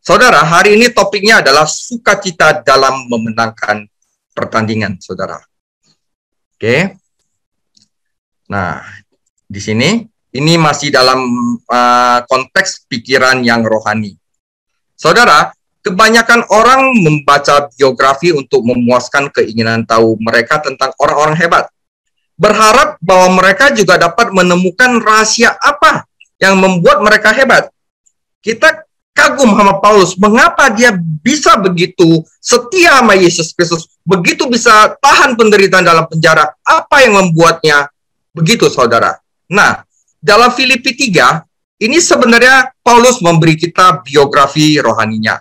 Saudara, hari ini topiknya adalah sukacita dalam memenangkan pertandingan, saudara. Oke. Nah, di sini ini masih dalam konteks pikiran yang rohani. Saudara, kebanyakan orang membaca biografi untuk memuaskan keinginan tahu mereka tentang orang-orang hebat. Berharap bahwa mereka juga dapat menemukan rahasia apa yang membuat mereka hebat. Kita kagum sama Paulus, mengapa dia bisa begitu setia sama Yesus Kristus, begitu bisa tahan penderitaan dalam penjara, apa yang membuatnya begitu, saudara? Nah, dalam Filipi 3, ini sebenarnya Paulus memberi kita biografi rohaninya.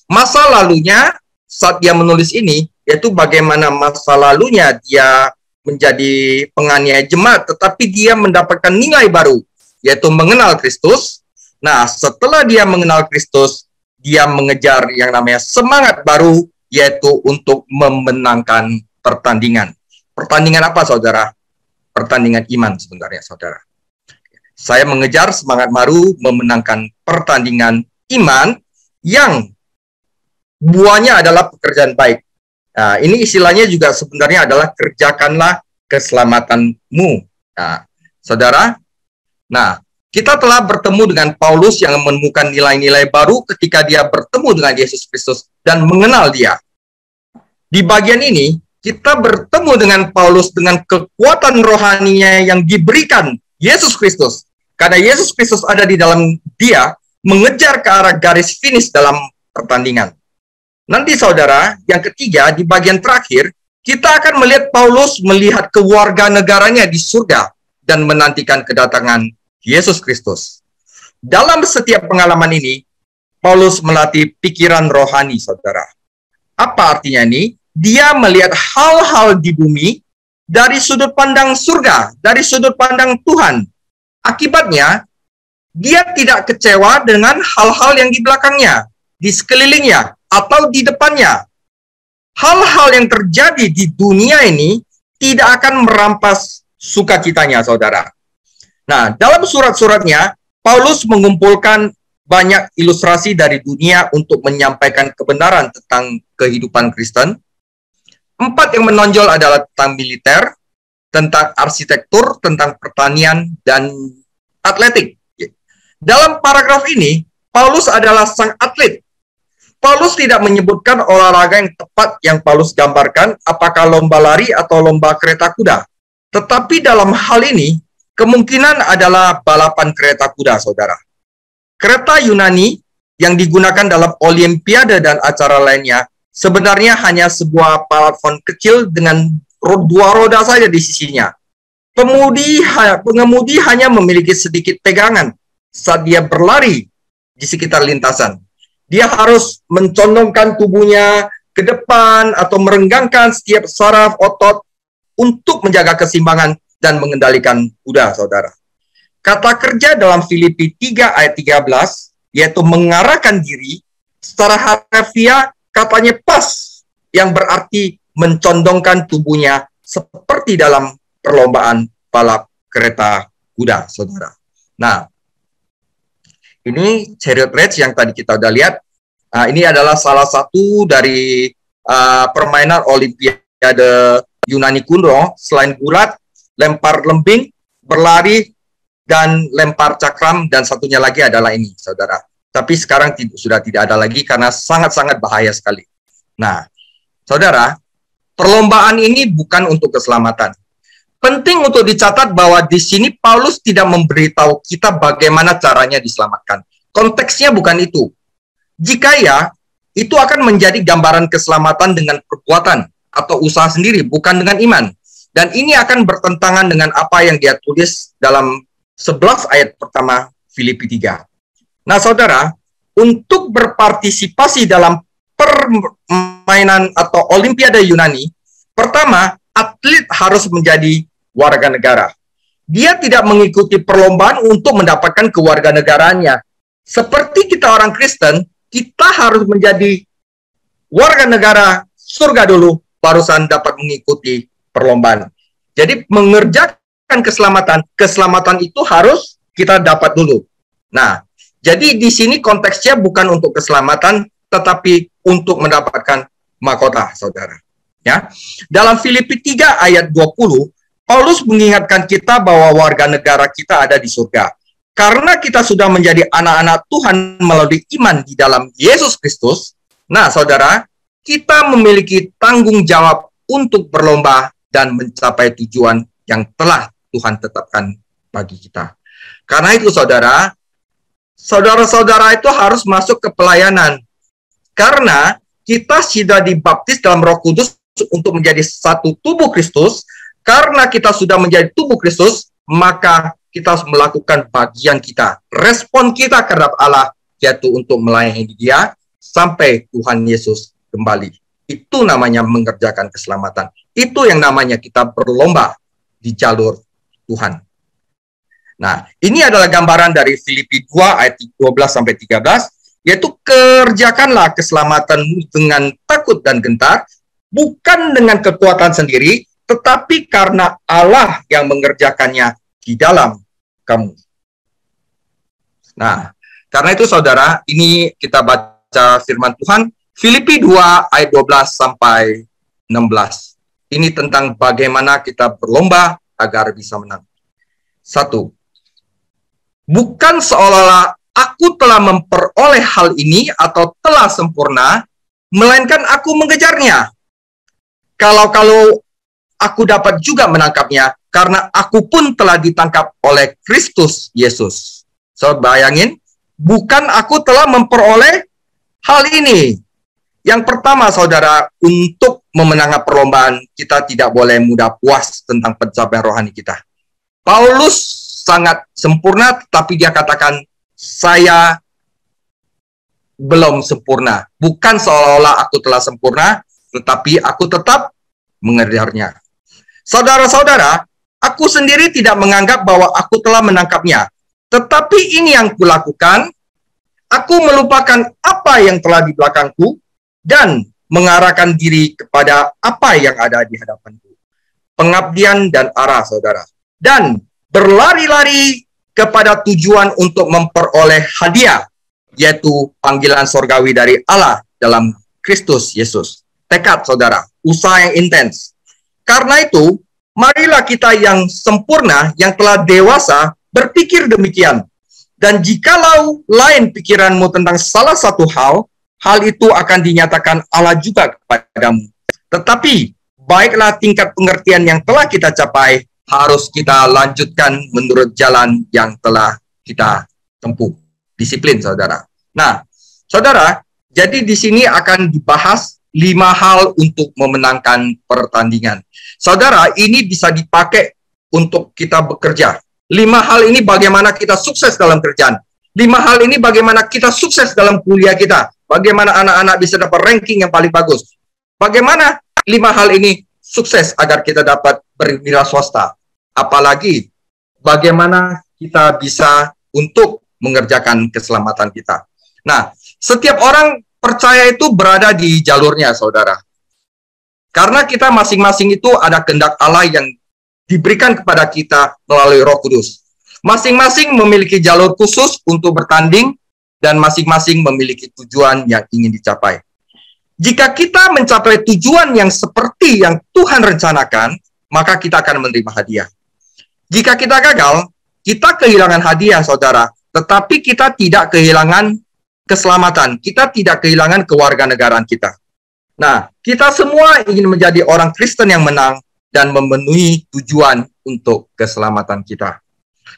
Masa lalunya saat dia menulis ini, yaitu bagaimana masa lalunya dia menjadi penganiaya jemaat, tetapi dia mendapatkan nilai baru, yaitu mengenal Kristus. Nah, setelah dia mengenal Kristus, dia mengejar yang namanya semangat baru, yaitu untuk memenangkan pertandingan. Pertandingan apa, saudara? Pertandingan iman sebenarnya, saudara. Saya mengejar semangat baru, memenangkan pertandingan iman yang buahnya adalah pekerjaan baik. Nah, ini istilahnya juga sebenarnya adalah kerjakanlah keselamatanmu. Nah, saudara, kita telah bertemu dengan Paulus yang menemukan nilai-nilai baru ketika dia bertemu dengan Yesus Kristus dan mengenal dia. Di bagian ini, kita bertemu dengan Paulus dengan kekuatan rohaninya yang diberikan Yesus Kristus. Karena Yesus Kristus ada di dalam dia, mengejar ke arah garis finish dalam pertandingan. Nanti saudara, yang ketiga, di bagian terakhir, kita akan melihat Paulus melihat kewarganegaranya di surga dan menantikan kedatangan Yesus Kristus. Dalam setiap pengalaman ini, Paulus melatih pikiran rohani, saudara. Apa artinya ini? Dia melihat hal-hal di bumi dari sudut pandang surga, dari sudut pandang Tuhan. Akibatnya, dia tidak kecewa dengan hal-hal yang di belakangnya, di sekelilingnya, atau di depannya. Hal-hal yang terjadi di dunia ini tidak akan merampas sukacitanya, saudara. Nah, dalam surat-suratnya, Paulus mengumpulkan banyak ilustrasi dari dunia untuk menyampaikan kebenaran tentang kehidupan Kristen. 4 yang menonjol adalah tentang militer, tentang arsitektur, tentang pertanian, dan atletik. Dalam paragraf ini, Paulus adalah sang atlet. Paulus tidak menyebutkan olahraga yang tepat yang Paulus gambarkan, apakah lomba lari atau lomba kereta kuda. Tetapi dalam hal ini, kemungkinan adalah balapan kereta kuda, saudara. Kereta Yunani yang digunakan dalam olimpiade dan acara lainnya, sebenarnya hanya sebuah platform kecil dengan 2 roda saja di sisinya. Pengemudi hanya memiliki sedikit pegangan saat dia berlari di sekitar lintasan. Dia harus mencondongkan tubuhnya ke depan atau merenggangkan setiap saraf otot untuk menjaga keseimbangan dan mengendalikan kuda, saudara. Kata kerja dalam Filipi 3 ayat 13, yaitu mengarahkan diri, secara harfiah katanya pas, yang berarti mencondongkan tubuhnya seperti dalam perlombaan balap kereta kuda, saudara. Nah, ini chariot race yang tadi kita udah lihat. Nah, ini adalah salah satu dari permainan olimpiade Yunani kuno. Selain gulat, lempar lembing, berlari, dan lempar cakram, dan satunya lagi adalah ini, saudara. Tapi sekarang sudah tidak ada lagi karena sangat-sangat bahaya sekali. Nah, saudara, perlombaan ini bukan untuk keselamatan. Penting untuk dicatat bahwa di sini Paulus tidak memberitahu kita bagaimana caranya diselamatkan. Konteksnya bukan itu. Jika ya, itu akan menjadi gambaran keselamatan dengan perbuatan atau usaha sendiri, bukan dengan iman. Dan ini akan bertentangan dengan apa yang dia tulis dalam 11 ayat pertama Filipi 3. Nah, saudara, untuk berpartisipasi dalam permainan atau olimpiade Yunani, pertama, atlet harus menjadi warga negara. Dia tidak mengikuti perlombaan untuk mendapatkan kewarganegaraannya. Seperti kita orang Kristen, kita harus menjadi warga negara surga dulu, barusan dapat mengikuti perlombaan. Jadi mengerjakan keselamatan itu harus kita dapat dulu. Nah, Jadi di sini konteksnya bukan untuk keselamatan, tetapi untuk mendapatkan mahkota, saudara. Ya, dalam Filipi 3 ayat 20, Paulus mengingatkan kita bahwa warga negara kita ada di surga. Karena kita sudah menjadi anak-anak Tuhan melalui iman di dalam Yesus Kristus, nah saudara, kita memiliki tanggung jawab untuk berlomba dan mencapai tujuan yang telah Tuhan tetapkan bagi kita. Karena itu saudara, saudara-saudara itu harus masuk ke pelayanan. Karena kita sudah dibaptis dalam Roh Kudus untuk menjadi satu tubuh Kristus. Karena kita sudah menjadi tubuh Kristus, maka kita harus melakukan bagian kita. Respon kita terhadap Allah, yaitu untuk melayani Dia sampai Tuhan Yesus kembali. Itu namanya mengerjakan keselamatan. Itu yang namanya kita berlomba di jalur Tuhan. Nah, ini adalah gambaran dari Filipi 2 ayat 12-13, yaitu kerjakanlah keselamatanmu dengan takut dan gentar, bukan dengan kekuatan sendiri, tetapi karena Allah yang mengerjakannya di dalam kamu. Nah, karena itu saudara, ini kita baca firman Tuhan, Filipi 2 ayat 12-16. Ini tentang bagaimana kita berlomba agar bisa menang. 1. Bukan seolah-olah aku telah memperoleh hal ini atau telah sempurna, melainkan aku mengejarnya. Kalau aku dapat juga menangkapnya, karena aku pun telah ditangkap oleh Kristus Yesus. So, bayangin, bukan aku telah memperoleh hal ini. Yang pertama, saudara, untuk memenangkan perlombaan, kita tidak boleh mudah puas tentang pencapaian rohani kita. Paulus sangat sempurna, tapi dia katakan, saya belum sempurna. Bukan seolah-olah aku telah sempurna, tetapi aku tetap mengejarnya. Saudara-saudara, aku sendiri tidak menganggap bahwa aku telah menangkapnya. Tetapi ini yang kulakukan, aku melupakan apa yang telah di belakangku, dan mengarahkan diri kepada apa yang ada di hadapanku. Pengabdian dan arah, saudara. Dan berlari-lari kepada tujuan untuk memperoleh hadiah, yaitu panggilan sorgawi dari Allah dalam Kristus Yesus. Tekad, saudara, usaha yang intens. Karena itu, marilah kita yang sempurna, yang telah dewasa, berpikir demikian. Dan jikalau lain pikiranmu tentang salah satu hal itu akan dinyatakan Allah juga kepadamu. Tetapi, baiklah tingkat pengertian yang telah kita capai, harus kita lanjutkan menurut jalan yang telah kita tempuh. Disiplin, saudara. Nah, saudara, jadi di sini akan dibahas 5 hal untuk memenangkan pertandingan. Saudara, ini bisa dipakai untuk kita bekerja. 5 hal ini bagaimana kita sukses dalam kerjaan. 5 hal ini bagaimana kita sukses dalam kuliah kita. Bagaimana anak-anak bisa dapat ranking yang paling bagus. Bagaimana 5 hal ini sukses agar kita dapat berwira swasta. Apalagi bagaimana kita bisa untuk mengerjakan keselamatan kita. Nah, setiap orang percaya itu berada di jalurnya, saudara. Karena kita masing-masing itu ada kehendak Allah yang diberikan kepada kita melalui Roh Kudus. Masing-masing memiliki jalur khusus untuk bertanding, dan masing-masing memiliki tujuan yang ingin dicapai. Jika kita mencapai tujuan yang seperti yang Tuhan rencanakan, maka kita akan menerima hadiah. Jika kita gagal, kita kehilangan hadiah, saudara, tetapi kita tidak kehilangan keselamatan. Kita tidak kehilangan kewarganegaraan kita. Nah, kita semua ingin menjadi orang Kristen yang menang dan memenuhi tujuan untuk keselamatan kita.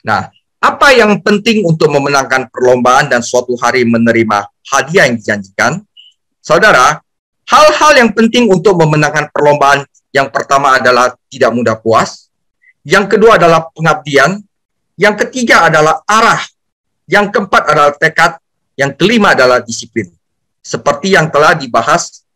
Nah, apa yang penting untuk memenangkan perlombaan dan suatu hari menerima hadiah yang dijanjikan? Saudara, hal-hal yang penting untuk memenangkan perlombaan, yang pertama adalah tidak mudah puas, yang kedua adalah pengabdian, yang ketiga adalah arah, yang keempat adalah tekad, yang kelima adalah disiplin. Seperti yang telah dibahas,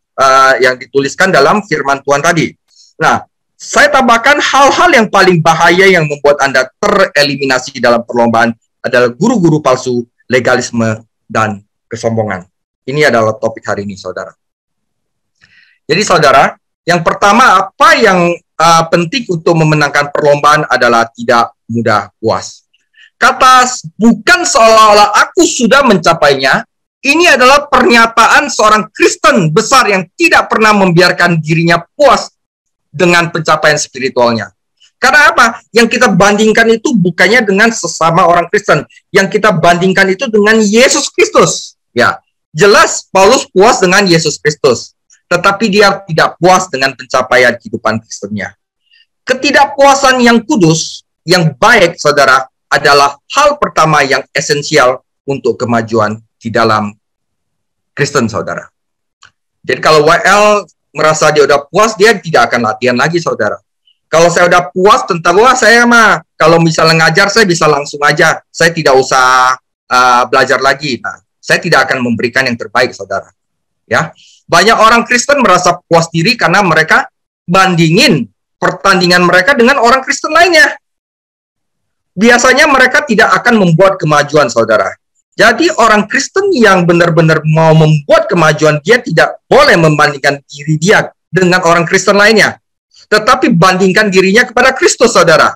yang dituliskan dalam firman Tuhan tadi. Nah, saya tambahkan hal-hal yang paling bahaya yang membuat Anda tereliminasi dalam perlombaan adalah guru-guru palsu, legalisme, dan kesombongan. Ini adalah topik hari ini, saudara. Jadi, saudara, yang pertama, apa yang penting untuk memenangkan perlombaan adalah tidak mudah puas. kata bukan seolah-olah aku sudah mencapainya, ini adalah pernyataan seorang Kristen besar yang tidak pernah membiarkan dirinya puas dengan pencapaian spiritualnya. Karena apa? Yang kita bandingkan itu bukannya dengan sesama orang Kristen. Yang kita bandingkan itu dengan Yesus Kristus. Ya, jelas Paulus puas dengan Yesus Kristus. Tetapi dia tidak puas dengan pencapaian kehidupan Kristennya. Ketidakpuasan yang kudus, yang baik, saudara, adalah hal pertama yang esensial untuk kemajuan di dalam Kristen, saudara. Jadi kalau WL merasa dia udah puas, dia tidak akan latihan lagi, saudara. Kalau saya udah puas tentang, wah saya mah, kalau misalnya ngajar, saya bisa langsung aja. Saya tidak usah belajar lagi. Nah, saya tidak akan memberikan yang terbaik, saudara. Ya, banyak orang Kristen merasa puas diri karena mereka bandingin pertandingan mereka dengan orang Kristen lainnya. Biasanya mereka tidak akan membuat kemajuan, saudara. Jadi orang Kristen yang benar-benar mau membuat kemajuan, dia tidak boleh membandingkan diri dia dengan orang Kristen lainnya. Tetapi bandingkan dirinya kepada Kristus, saudara.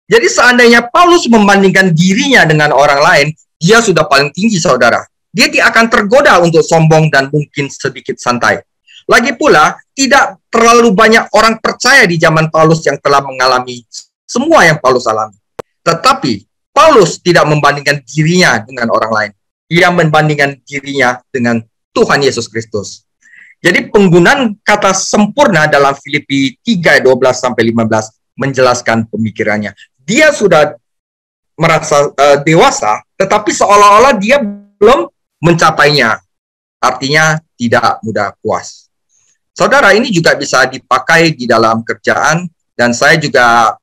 Jadi seandainya Paulus membandingkan dirinya dengan orang lain, dia sudah paling tinggi, saudara. Dia tidak akan tergoda untuk sombong dan mungkin sedikit santai. Lagi pula, tidak terlalu banyak orang percaya di zaman Paulus yang telah mengalami semua yang Paulus alami. Tetapi Paulus tidak membandingkan dirinya dengan orang lain. Ia membandingkan dirinya dengan Tuhan Yesus Kristus. Jadi penggunaan kata sempurna dalam Filipi 3, 12-15 menjelaskan pemikirannya. Dia sudah merasa dewasa, tetapi seolah-olah dia belum mencapainya. Artinya tidak mudah puas. Saudara, ini juga bisa dipakai di dalam kerjaan, dan saya juga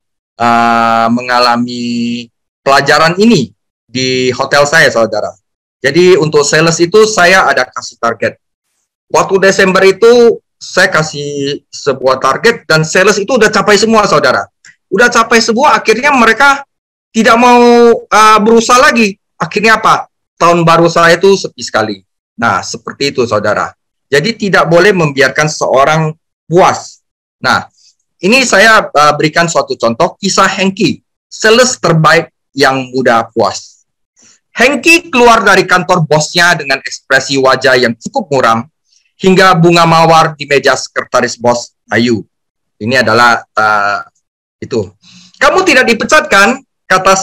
mengalami pelajaran ini di hotel saya, saudara. Jadi untuk sales itu saya ada kasih target. Waktu Desember itu saya kasih sebuah target dan sales itu udah capai semua, saudara. Udah capai semua, akhirnya mereka tidak mau berusaha lagi. Akhirnya apa? Tahun baru saya itu sepi sekali. Nah, seperti itu, saudara. Jadi tidak boleh membiarkan seorang puas. Nah, ini saya berikan suatu contoh kisah Hengki, sales terbaik yang mudah puas. Hengki keluar dari kantor bosnya dengan ekspresi wajah yang cukup muram, hingga bunga mawar di meja sekretaris bos Ayu. Ini adalah itu. Kamu tidak dipecat kan? Kata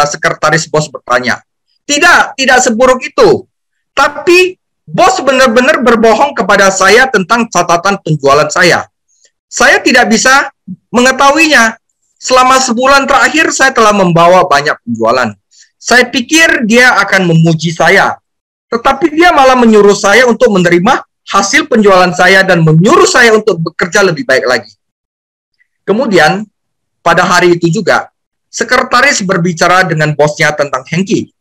sekretaris bos bertanya. Tidak seburuk itu. Tapi bos benar-benar berbohong kepada saya tentang catatan penjualan saya. Saya tidak bisa mengetahuinya. Selama sebulan terakhir saya telah membawa banyak penjualan. Saya pikir dia akan memuji saya. Tetapi dia malah menyuruh saya untuk menerima hasil penjualan saya dan menyuruh saya untuk bekerja lebih baik lagi. Kemudian, pada hari itu juga, sekretaris berbicara dengan bosnya tentang Hengki.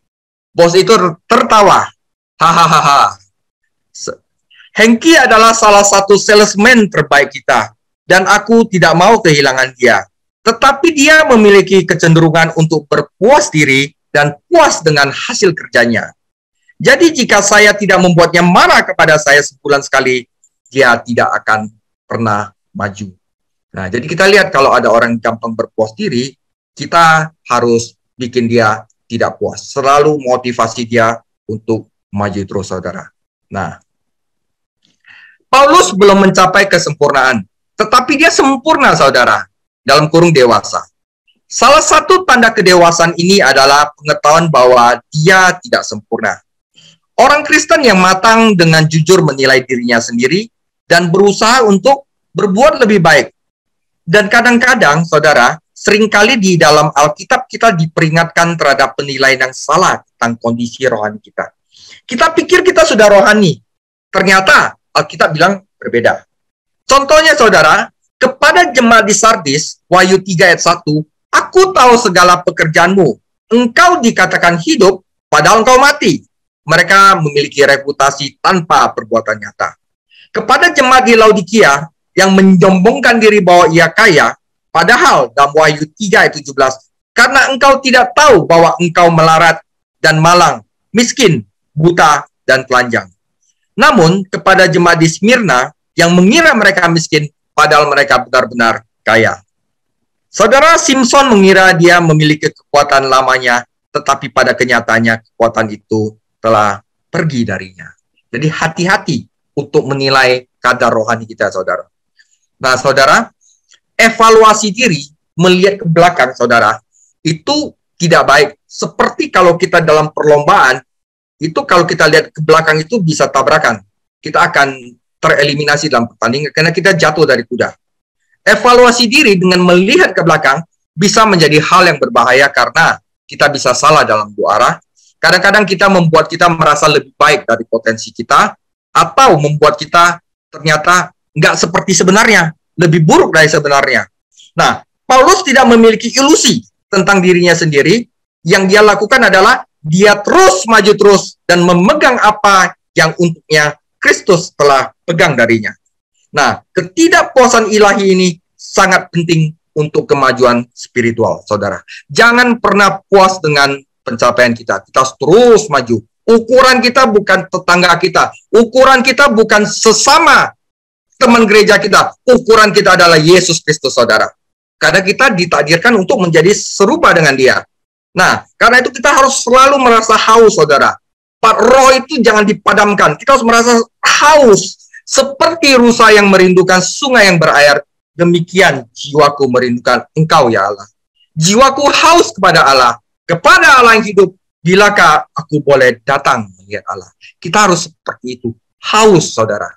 Bos itu tertawa. Hahaha. Hengki adalah salah satu salesman terbaik kita, dan aku tidak mau kehilangan dia. Tetapi dia memiliki kecenderungan untuk berpuas diri dan puas dengan hasil kerjanya. Jadi jika saya tidak membuatnya marah kepada saya sebulan sekali, dia tidak akan pernah maju. Nah, jadi kita lihat kalau ada orang gampang berpuas diri, kita harus bikin dia tidak puas. Selalu motivasi dia untuk maju terus, saudara. Nah, Paulus belum mencapai kesempurnaan, tetapi dia sempurna, saudara, dalam kurung dewasa. Salah satu tanda kedewasaan ini adalah pengetahuan bahwa dia tidak sempurna. Orang Kristen yang matang dengan jujur menilai dirinya sendiri dan berusaha untuk berbuat lebih baik. Dan kadang-kadang, saudara, seringkali di dalam Alkitab kita diperingatkan terhadap penilaian yang salah tentang kondisi rohani kita. Kita pikir kita sudah rohani. Ternyata Alkitab bilang berbeda. Contohnya, saudara, kepada jemaat di Sardis, Wahyu 3 ayat 1, aku tahu segala pekerjaanmu. Engkau dikatakan hidup, padahal engkau mati. Mereka memiliki reputasi tanpa perbuatan nyata. Kepada jemaat di Laodikia yang menyombongkan diri bahwa ia kaya, padahal dalam Wahyu 3 ayat 17, karena engkau tidak tahu bahwa engkau melarat dan malang, miskin, buta, dan telanjang. Namun, kepada jemaat di Smyrna yang mengira mereka miskin, padahal mereka benar-benar kaya. Saudara Simpson mengira dia memiliki kekuatan lamanya, tetapi pada kenyataannya kekuatan itu telah pergi darinya. Jadi hati-hati untuk menilai kadar rohani kita, saudara. Nah, saudara, evaluasi diri, melihat ke belakang, saudara, itu tidak baik. Seperti kalau kita dalam perlombaan, itu kalau kita lihat ke belakang itu bisa tabrakan. Kita akan tereliminasi dalam pertandingan karena kita jatuh dari kuda. Evaluasi diri dengan melihat ke belakang bisa menjadi hal yang berbahaya karena kita bisa salah dalam dua arah. Kadang-kadang kita membuat kita merasa lebih baik dari potensi kita, atau membuat kita ternyata nggak seperti sebenarnya, lebih buruk dari sebenarnya. Nah, Paulus tidak memiliki ilusi tentang dirinya sendiri. Yang dia lakukan adalah dia terus maju terus dan memegang apa yang untuknya Kristus telah pegang darinya. Nah, ketidakpuasan ilahi ini sangat penting untuk kemajuan spiritual, saudara. Jangan pernah puas dengan pencapaian kita. Kita harus terus maju. Ukuran kita bukan tetangga kita. Ukuran kita bukan sesama teman gereja kita. Ukuran kita adalah Yesus Kristus, saudara. Karena kita ditakdirkan untuk menjadi serupa dengan dia. Nah, karena itu kita harus selalu merasa haus, saudara. Roh itu jangan dipadamkan. Kita harus merasa haus. Seperti rusa yang merindukan sungai yang berair, demikian jiwaku merindukan Engkau, ya Allah. Jiwaku haus kepada Allah yang hidup. Bilakah aku boleh datang melihat Allah? Kita harus seperti itu. Haus, saudara.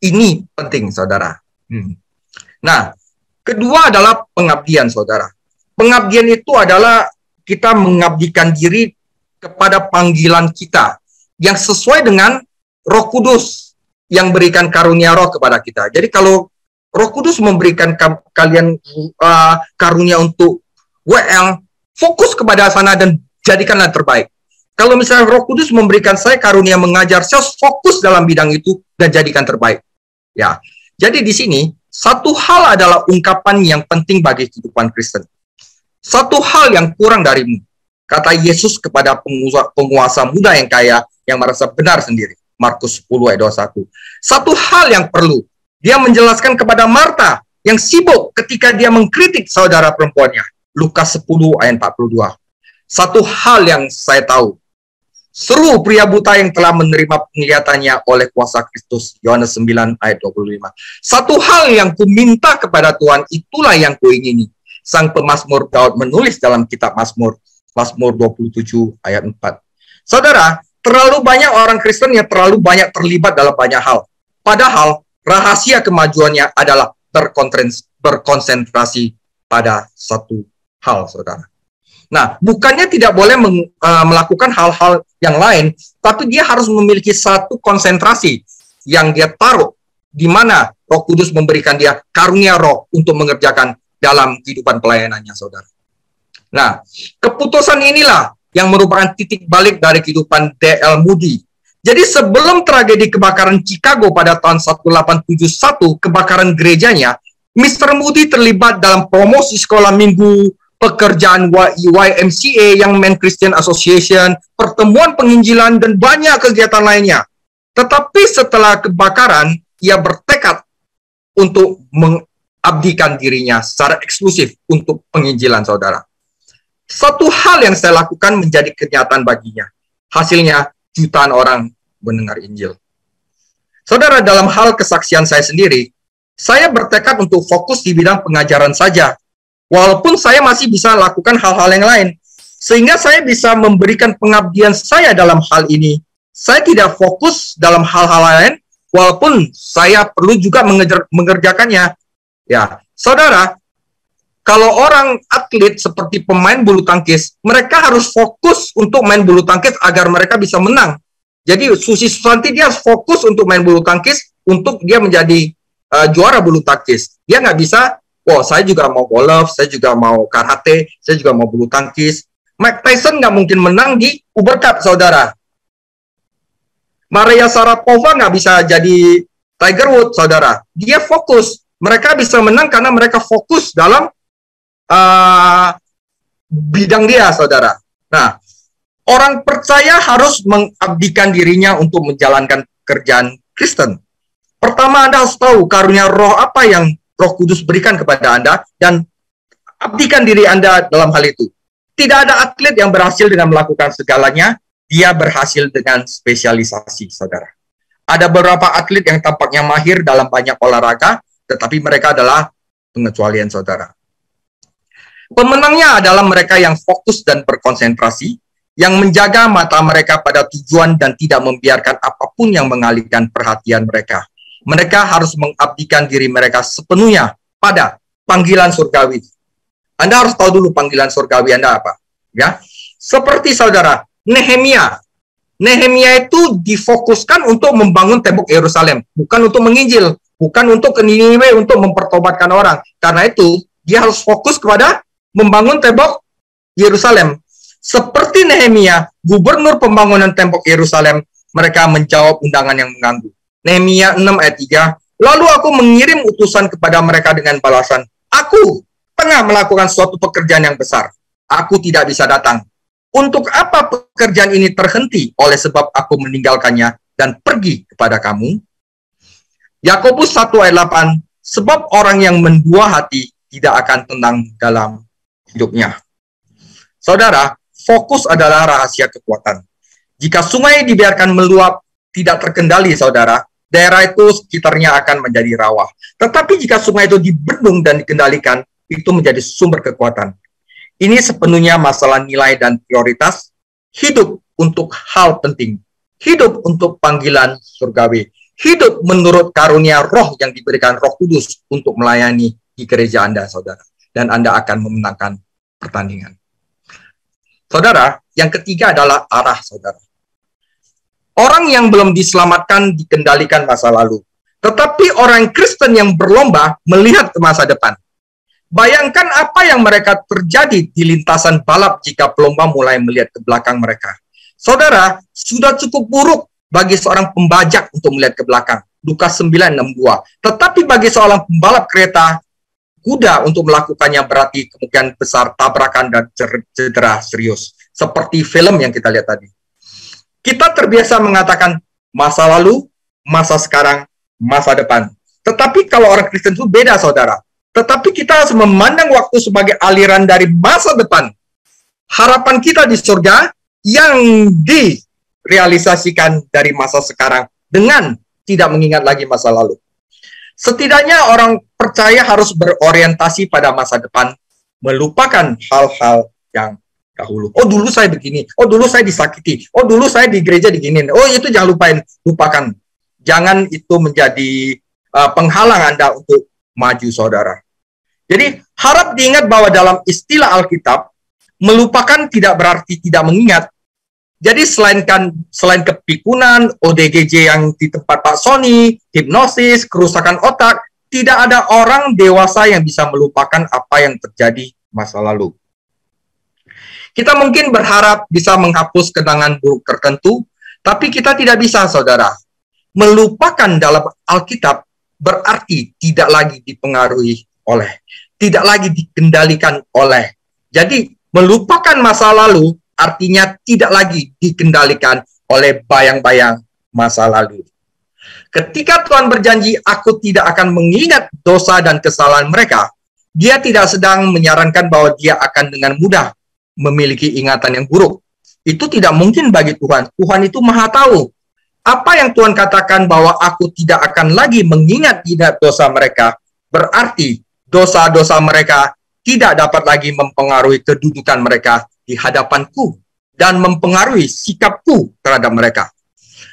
Ini penting, saudara. Nah, kedua adalah pengabdian, saudara. Pengabdian itu adalah kita mengabdikan diri kepada panggilan kita yang sesuai dengan Roh Kudus yang berikan karunia roh kepada kita. Jadi kalau Roh Kudus memberikan kalian karunia untuk WL, fokus kepada sana dan jadikanlah terbaik. Kalau misalnya Roh Kudus memberikan saya karunia mengajar, saya fokus dalam bidang itu dan jadikan terbaik. Ya, jadi di sini satu hal adalah ungkapan yang penting bagi kehidupan Kristen. Satu hal yang kurang darimu, kata Yesus kepada penguasa muda yang kaya yang merasa benar sendiri. Markus 10 ayat 21. Satu hal yang perlu, dia menjelaskan kepada Marta yang sibuk ketika dia mengkritik saudara perempuannya. Lukas 10 ayat 42. Satu hal yang saya tahu, seru pria buta yang telah menerima penglihatannya oleh kuasa Kristus. Yohanes 9 ayat 25. Satu hal yang kuminta kepada Tuhan, itulah yang kuingini. Sang pemazmur Daud menulis dalam kitab Mazmur 27 ayat 4. Saudara, terlalu banyak orang Kristen yang terlalu banyak terlibat dalam banyak hal. Padahal rahasia kemajuannya adalah berkonsentrasi pada satu hal, saudara. Nah, bukannya tidak boleh melakukan hal-hal yang lain, tapi dia harus memiliki satu konsentrasi yang dia taruh, di mana Roh Kudus memberikan dia karunia roh untuk mengerjakan dalam kehidupan pelayanannya, saudara. Nah, keputusan inilah yang merupakan titik balik dari kehidupan D.L. Moody. Jadi sebelum tragedi kebakaran Chicago pada tahun 1871, kebakaran gerejanya, Mr. Moody terlibat dalam promosi sekolah minggu, pekerjaan YMCA, Young Men Christian Association, pertemuan penginjilan, dan banyak kegiatan lainnya. Tetapi setelah kebakaran, ia bertekad untuk mengabdikan dirinya secara eksklusif untuk penginjilan, saudara. Satu hal yang saya lakukan menjadi kenyataan baginya. Hasilnya, jutaan orang mendengar Injil. Saudara, dalam hal kesaksian saya sendiri, saya bertekad untuk fokus di bidang pengajaran saja. Walaupun saya masih bisa lakukan hal-hal yang lain. Sehingga saya bisa memberikan pengabdian saya dalam hal ini. Saya tidak fokus dalam hal-hal lain, walaupun saya perlu juga mengerjakannya. Ya, saudara, kalau orang atlet seperti pemain bulu tangkis, mereka harus fokus untuk main bulu tangkis agar mereka bisa menang. Jadi Susi Susanti dia harus fokus untuk main bulu tangkis untuk dia menjadi juara bulu tangkis. Dia nggak bisa, saya juga mau golf, saya juga mau karate, saya juga mau bulu tangkis. Mike Tyson nggak mungkin menang di Uber Cup, saudara. Maria Sharapova nggak bisa jadi Tiger Woods, saudara. Dia fokus. Mereka bisa menang karena mereka fokus dalam bidang dia, saudara. Nah, orang percaya harus mengabdikan dirinya untuk menjalankan pekerjaan Kristen. Pertama, Anda harus tahu karunia roh apa yang Roh Kudus berikan kepada Anda dan abdikan diri Anda dalam hal itu. Tidak ada atlet yang berhasil dengan melakukan segalanya, dia berhasil dengan spesialisasi, saudara. Ada beberapa atlet yang tampaknya mahir dalam banyak olahraga, tetapi mereka adalah pengecualian, saudara. Pemenangnya adalah mereka yang fokus dan berkonsentrasi, yang menjaga mata mereka pada tujuan dan tidak membiarkan apapun yang mengalihkan perhatian mereka. Mereka harus mengabdikan diri mereka sepenuhnya pada panggilan surgawi. Anda harus tahu dulu panggilan surgawi Anda apa. Ya, seperti saudara Nehemia. Nehemia itu difokuskan untuk membangun tembok Yerusalem, bukan untuk menginjil, bukan untuk ke Niniwe untuk mempertobatkan orang. Karena itu, dia harus fokus kepada membangun tembok Yerusalem. Seperti Nehemia, gubernur pembangunan tembok Yerusalem, mereka menjawab undangan yang mengganggu. Nehemia 6 ayat 3, lalu aku mengirim utusan kepada mereka dengan balasan, aku tengah melakukan suatu pekerjaan yang besar. Aku tidak bisa datang. Untuk apa pekerjaan ini terhenti oleh sebab aku meninggalkannya dan pergi kepada kamu? Yakobus 1 ayat 8, sebab orang yang mendua hati tidak akan tenang dalam hidupnya. Saudara, fokus adalah rahasia kekuatan. Jika sungai dibiarkan meluap tidak terkendali, saudara, daerah itu sekitarnya akan menjadi rawa. Tetapi jika sungai itu dibendung dan dikendalikan, itu menjadi sumber kekuatan. Ini sepenuhnya masalah nilai dan prioritas, hidup untuk hal penting, hidup untuk panggilan surgawi, hidup menurut karunia roh yang diberikan Roh Kudus untuk melayani di gereja Anda, saudara. Dan Anda akan memenangkan pertandingan. Saudara, yang ketiga adalah arah, saudara. Orang yang belum diselamatkan dikendalikan masa lalu. Tetapi orang Kristen yang berlomba melihat ke masa depan. Bayangkan apa yang mereka terjadi di lintasan balap jika pelomba mulai melihat ke belakang mereka. Saudara, sudah cukup buruk bagi seorang pembajak untuk melihat ke belakang. Lukas 9:62. Tetapi bagi seorang pembalap kereta kuda untuk melakukannya berarti kemungkinan besar tabrakan dan cedera serius. Seperti film yang kita lihat tadi. Kita terbiasa mengatakan masa lalu, masa sekarang, masa depan. Tetapi kalau orang Kristen itu beda, saudara. Tetapi kita harus memandang waktu sebagai aliran dari masa depan. Harapan kita di surga yang direalisasikan dari masa sekarang dengan tidak mengingat lagi masa lalu. Setidaknya orang percaya harus berorientasi pada masa depan, melupakan hal-hal yang dahulu. Oh, dulu saya begini. Oh, dulu saya disakiti. Oh, dulu saya di gereja diginin. Oh, itu jangan lupakan. Jangan itu menjadi penghalang Anda untuk maju, saudara. Jadi, harap diingat bahwa dalam istilah Alkitab, melupakan tidak berarti tidak mengingat. Jadi, selain kepikunan, ODGJ yang di tempat Pak Sony, hipnosis, kerusakan otak, tidak ada orang dewasa yang bisa melupakan apa yang terjadi masa lalu. Kita mungkin berharap bisa menghapus kenangan buruk tertentu, tapi kita tidak bisa, saudara. Melupakan dalam Alkitab berarti tidak lagi dipengaruhi oleh, tidak lagi dikendalikan oleh. Jadi, melupakan masa lalu artinya tidak lagi dikendalikan oleh bayang-bayang masa lalu. Ketika Tuhan berjanji, aku tidak akan mengingat dosa dan kesalahan mereka, dia tidak sedang menyarankan bahwa dia akan dengan mudah memiliki ingatan yang buruk. Itu tidak mungkin bagi Tuhan. Tuhan itu maha tahu. Apa yang Tuhan katakan bahwa aku tidak akan lagi mengingat-ingat dosa mereka, berarti dosa-dosa mereka tidak dapat lagi mempengaruhi kedudukan mereka di hadapanku dan mempengaruhi sikapku terhadap mereka.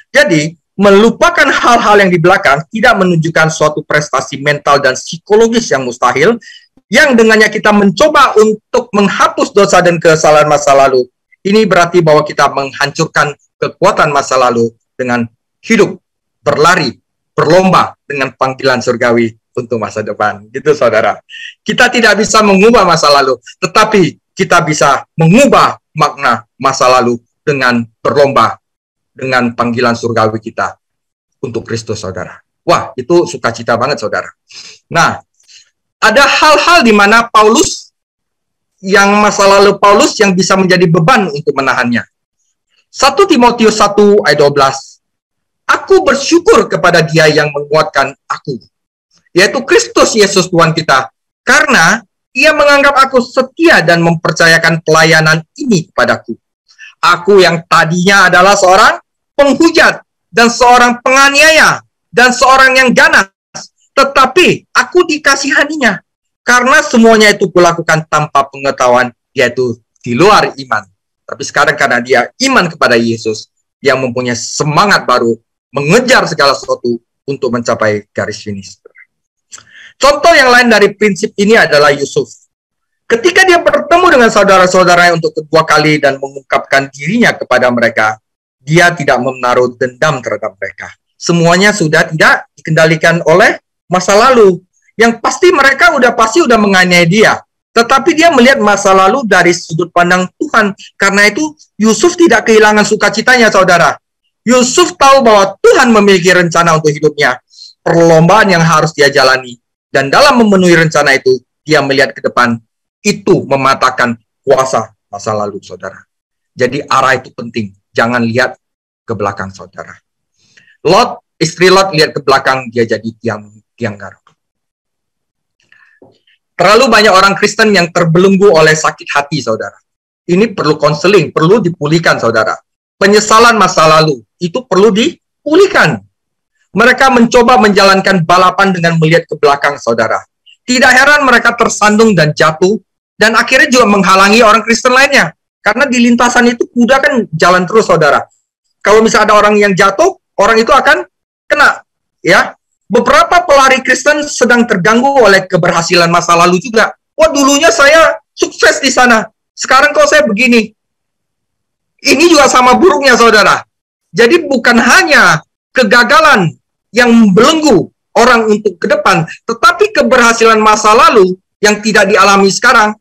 Jadi, melupakan hal-hal yang di belakang tidak menunjukkan suatu prestasi mental dan psikologis yang mustahil, yang dengannya kita mencoba untuk menghapus dosa dan kesalahan masa lalu. Ini berarti bahwa kita menghancurkan kekuatan masa lalu dengan hidup, berlari, berlomba dengan panggilan surgawi untuk masa depan. Gitu, saudara. Kita tidak bisa mengubah masa lalu, tetapi kita bisa mengubah makna masa lalu dengan berlomba dengan panggilan surgawi kita untuk Kristus, saudara. Wah, itu sukacita banget, saudara. Nah, ada hal-hal di mana Paulus, yang masa lalu Paulus yang bisa menjadi beban untuk menahannya. 1 Timotius 1 ayat 12. Aku bersyukur kepada dia yang menguatkan aku, yaitu Kristus Yesus Tuhan kita. Karena Ia menganggap aku setia dan mempercayakan pelayanan ini kepadaku. Aku yang tadinya adalah seorang penghujat dan seorang penganiaya dan seorang yang ganas, tetapi aku dikasihaninya karena semuanya itu kulakukan tanpa pengetahuan, yaitu di luar iman. Tapi sekarang karena dia iman kepada Yesus, dia mempunyai semangat baru mengejar segala sesuatu untuk mencapai garis finish. Contoh yang lain dari prinsip ini adalah Yusuf. Ketika dia bertemu dengan saudara-saudaranya untuk kedua kali dan mengungkapkan dirinya kepada mereka, dia tidak menaruh dendam terhadap mereka. Semuanya sudah tidak dikendalikan oleh masa lalu. Yang pasti mereka pasti udah menganiaya dia. Tetapi dia melihat masa lalu dari sudut pandang Tuhan. Karena itu Yusuf tidak kehilangan sukacitanya, saudara. Yusuf tahu bahwa Tuhan memiliki rencana untuk hidupnya. Perlombaan yang harus dia jalani. Dan dalam memenuhi rencana itu, dia melihat ke depan. Itu mematahkan kuasa masa lalu, saudara. Jadi arah itu penting. Jangan lihat ke belakang, saudara. Istri Lot lihat ke belakang, dia jadi tiang garuk. Terlalu banyak orang Kristen yang terbelenggu oleh sakit hati, saudara. Ini perlu konseling, perlu dipulihkan, saudara. Penyesalan masa lalu, itu perlu dipulihkan. Mereka mencoba menjalankan balapan dengan melihat ke belakang, saudara. Tidak heran mereka tersandung dan jatuh, dan akhirnya juga menghalangi orang Kristen lainnya. Karena di lintasan itu kuda kan jalan terus, saudara. Kalau misalnya ada orang yang jatuh, orang itu akan kena, ya. Beberapa pelari Kristen sedang terganggu oleh keberhasilan masa lalu juga. Wah, dulunya saya sukses di sana. Sekarang kok saya begini. Ini juga sama buruknya, saudara. Jadi bukan hanya kegagalan yang membelenggu orang untuk ke depan, tetapi keberhasilan masa lalu yang tidak dialami sekarang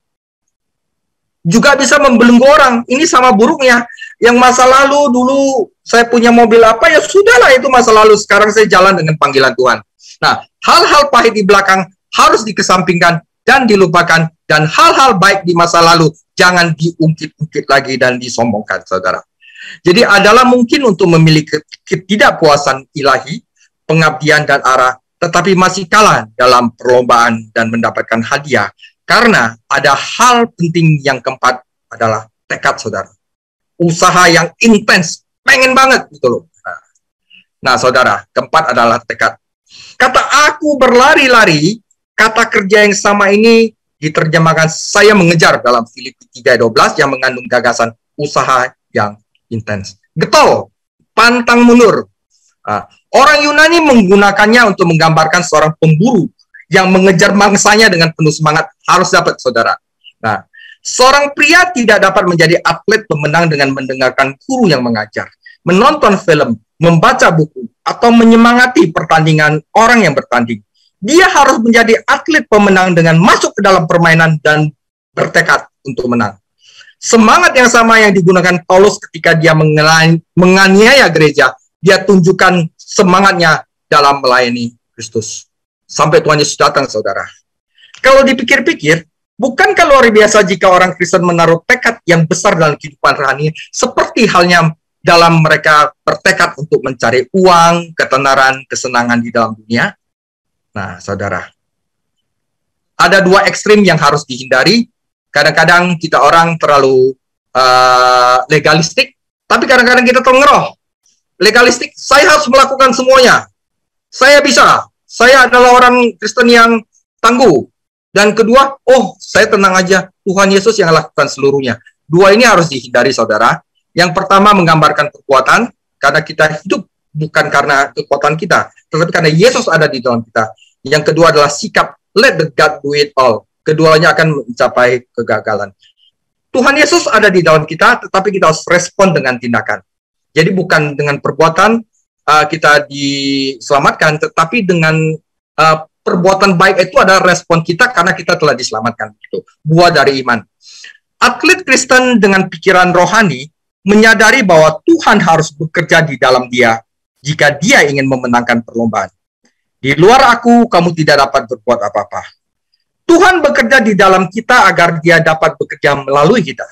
juga bisa membelenggu orang. Ini sama buruknya. Yang masa lalu dulu saya punya mobil apa, ya sudahlah itu masa lalu. Sekarang saya jalan dengan panggilan Tuhan. Nah, hal-hal pahit di belakang harus dikesampingkan dan dilupakan. Dan hal-hal baik di masa lalu jangan diungkit-ungkit lagi dan disombongkan, saudara. Jadi adalah mungkin untuk memiliki ketidakpuasan ilahi, pengabdian dan arah, tetapi masih kalah dalam perlombaan dan mendapatkan hadiah. Karena ada hal penting yang keempat adalah tekad, saudara. Usaha yang intens, pengen banget gitu loh. Nah, saudara, keempat adalah tekad. Kata aku berlari-lari, kata kerja yang sama ini diterjemahkan saya mengejar dalam Filipi 3:12 yang mengandung gagasan usaha yang intens. Getol, pantang mundur. Orang Yunani menggunakannya untuk menggambarkan seorang pemburu yang mengejar mangsanya dengan penuh semangat. Harus dapat, saudara. Nah, seorang pria tidak dapat menjadi atlet pemenang dengan mendengarkan guru yang mengajar, menonton film, membaca buku, atau menyemangati pertandingan orang yang bertanding. Dia harus menjadi atlet pemenang dengan masuk ke dalam permainan dan bertekad untuk menang. Semangat yang sama yang digunakan Paulus ketika dia menganiaya gereja, dia tunjukkan semangatnya dalam melayani Kristus. Sampai Tuhan Yesus datang, saudara. Kalau dipikir-pikir, bukankah luar biasa jika orang Kristen menaruh tekad yang besar dalam kehidupan rohani, seperti halnya dalam mereka bertekad untuk mencari uang, ketenaran, kesenangan di dalam dunia? Nah, saudara, ada dua ekstrim yang harus dihindari. Kadang-kadang kita orang terlalu legalistik, tapi kadang-kadang kita terlalu ngeroh. Legalistik, saya harus melakukan semuanya. Saya bisa. Saya adalah orang Kristen yang tangguh. Dan kedua, saya tenang aja. Tuhan Yesus yang lakukan seluruhnya. Dua ini harus dihindari, saudara. Yang pertama menggambarkan kekuatan, karena kita hidup bukan karena kekuatan kita, tetapi karena Yesus ada di dalam kita. Yang kedua adalah sikap, let the God do it all. Keduanya akan mencapai kegagalan. Tuhan Yesus ada di dalam kita, tetapi kita harus respon dengan tindakan. Jadi bukan dengan perbuatan kita diselamatkan, tetapi dengan perbuatan baik itu adalah respon kita karena kita telah diselamatkan. Itu buah dari iman. Atlet Kristen dengan pikiran rohani menyadari bahwa Tuhan harus bekerja di dalam dia jika dia ingin memenangkan perlombaan. Di luar aku, kamu tidak dapat berbuat apa-apa. Tuhan bekerja di dalam kita agar dia dapat bekerja melalui kita.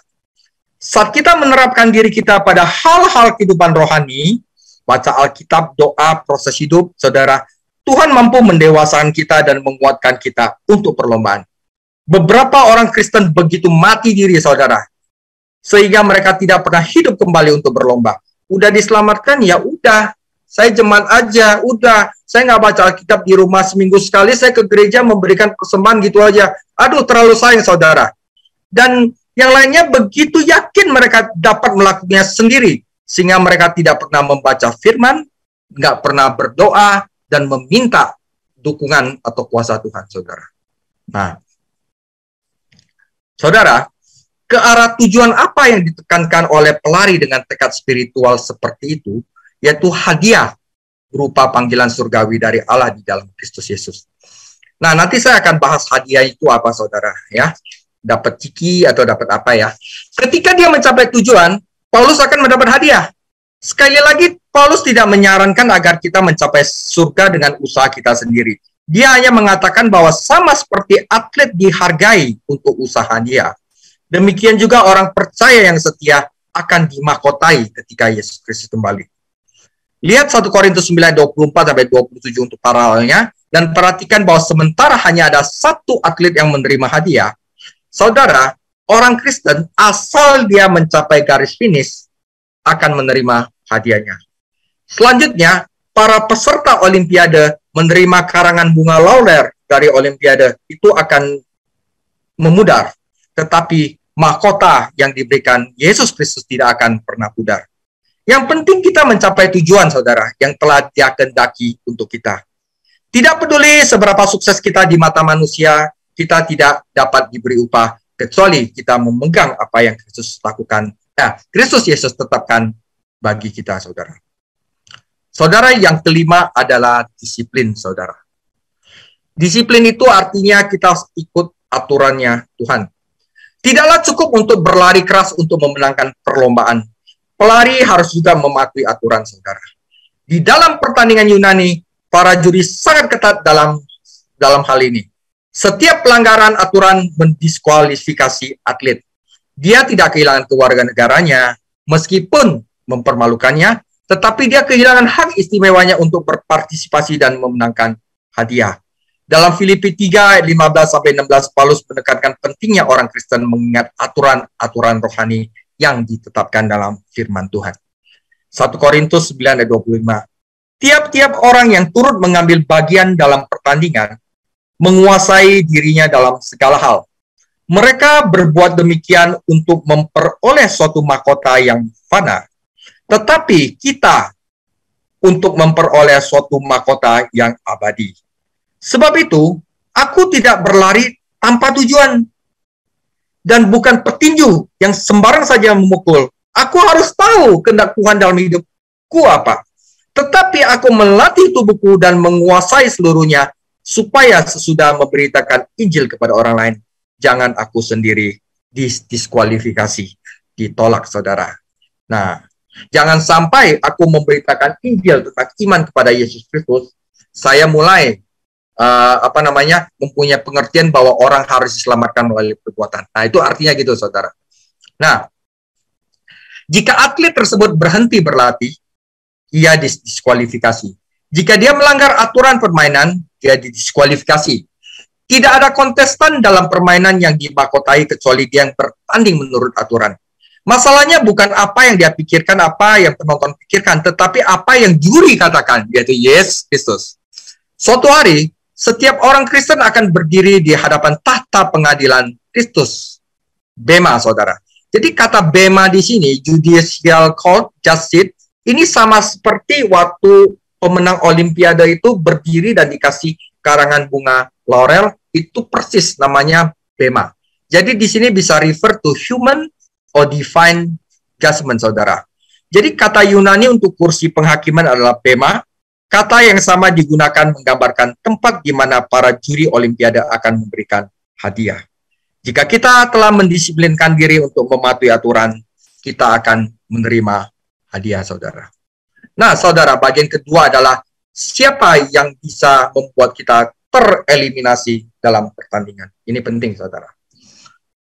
Saat kita menerapkan diri kita pada hal-hal kehidupan rohani, baca Alkitab, doa, proses hidup, saudara, Tuhan mampu mendewasakan kita dan menguatkan kita untuk perlombaan. Beberapa orang Kristen begitu mati diri, saudara, sehingga mereka tidak pernah hidup kembali untuk berlomba. Udah diselamatkan, ya udah, saya jemaat aja, udah, saya nggak baca Alkitab di rumah seminggu sekali, saya ke gereja memberikan persembahan gitu aja. Aduh, terlalu sayang, saudara. Dan yang lainnya begitu yakin mereka dapat melakukannya sendiri, sehingga mereka tidak pernah membaca firman, nggak pernah berdoa, dan meminta dukungan atau kuasa Tuhan, saudara. Nah, saudara, ke arah tujuan apa yang ditekankan oleh pelari dengan tekad spiritual seperti itu, yaitu hadiah berupa panggilan surgawi dari Allah di dalam Kristus Yesus. Nah, nanti saya akan bahas hadiah itu apa, saudara, ya. Dapat ciki atau dapat apa ya. Ketika dia mencapai tujuan, Paulus akan mendapat hadiah. Sekali lagi, Paulus tidak menyarankan agar kita mencapai surga dengan usaha kita sendiri. Dia hanya mengatakan bahwa sama seperti atlet dihargai untuk usaha dia, demikian juga orang percaya yang setia akan dimahkotai ketika Yesus Kristus kembali. Lihat 1 Korintus 9:24-27 untuk paralelnya, dan perhatikan bahwa sementara hanya ada satu atlet yang menerima hadiah, saudara, orang Kristen asal dia mencapai garis finish akan menerima hadiahnya. Selanjutnya, para peserta Olimpiade menerima karangan bunga laurer dari Olimpiade itu akan memudar. Tetapi mahkota yang diberikan Yesus Kristus tidak akan pernah pudar. Yang penting kita mencapai tujuan, saudara, yang telah Dia kehendaki untuk kita. Tidak peduli seberapa sukses kita di mata manusia, kita tidak dapat diberi upah, kecuali kita memegang apa yang Kristus lakukan. Kristus Yesus tetapkan bagi kita, saudara. Saudara, yang kelima adalah disiplin, saudara. Disiplin itu artinya kita ikut aturannya Tuhan. Tidaklah cukup untuk berlari keras untuk memenangkan perlombaan. Pelari harus juga mematuhi aturan, saudara. Di dalam pertandingan Yunani, para juri sangat ketat dalam hal ini. Setiap pelanggaran aturan mendiskualifikasi atlet. Dia tidak kehilangan kewarganegaranya, meskipun mempermalukannya, tetapi dia kehilangan hak istimewanya untuk berpartisipasi dan memenangkan hadiah. Dalam Filipi 3, 15-16, Paulus menekankan pentingnya orang Kristen mengingat aturan-aturan rohani yang ditetapkan dalam firman Tuhan. 1 Korintus 9:25. Tiap-tiap orang yang turut mengambil bagian dalam pertandingan menguasai dirinya dalam segala hal. Mereka berbuat demikian untuk memperoleh suatu mahkota yang fana. Tetapi kita untuk memperoleh suatu mahkota yang abadi. Sebab itu, aku tidak berlari tanpa tujuan. Dan bukan petinju yang sembarang saja memukul. Aku harus tahu kehendak Tuhan dalam hidupku apa. Tetapi aku melatih tubuhku dan menguasai seluruhnya, supaya sesudah memberitakan Injil kepada orang lain, jangan aku sendiri didiskualifikasi, ditolak, saudara. Nah, jangan sampai aku memberitakan Injil tentang iman kepada Yesus Kristus, saya mulai mempunyai pengertian bahwa orang harus diselamatkan melalui perbuatan. Nah, itu artinya gitu, saudara. Nah, jika atlet tersebut berhenti berlatih, ia didiskualifikasi. Jika dia melanggar aturan permainan, dia didiskualifikasi. Tidak ada kontestan dalam permainan yang dimahkotai kecuali dia yang bertanding menurut aturan. Masalahnya bukan apa yang dia pikirkan, apa yang penonton pikirkan, tetapi apa yang juri katakan, yaitu Yesus Kristus. Suatu hari, setiap orang Kristen akan berdiri di hadapan tahta pengadilan Kristus. Bema, saudara. Jadi kata bema di sini, Judicial Court, Justice, ini sama seperti waktu pemenang Olimpiade itu berdiri dan dikasih karangan bunga laurel, itu persis namanya bema. Jadi di sini bisa refer to human or divine judgment, saudara. Jadi kata Yunani untuk kursi penghakiman adalah bema. Kata yang sama digunakan menggambarkan tempat di mana para juri Olimpiade akan memberikan hadiah. Jika kita telah mendisiplinkan diri untuk mematuhi aturan, kita akan menerima hadiah, saudara. Nah, saudara, bagian kedua adalah siapa yang bisa membuat kita tereliminasi dalam pertandingan. Ini penting, saudara.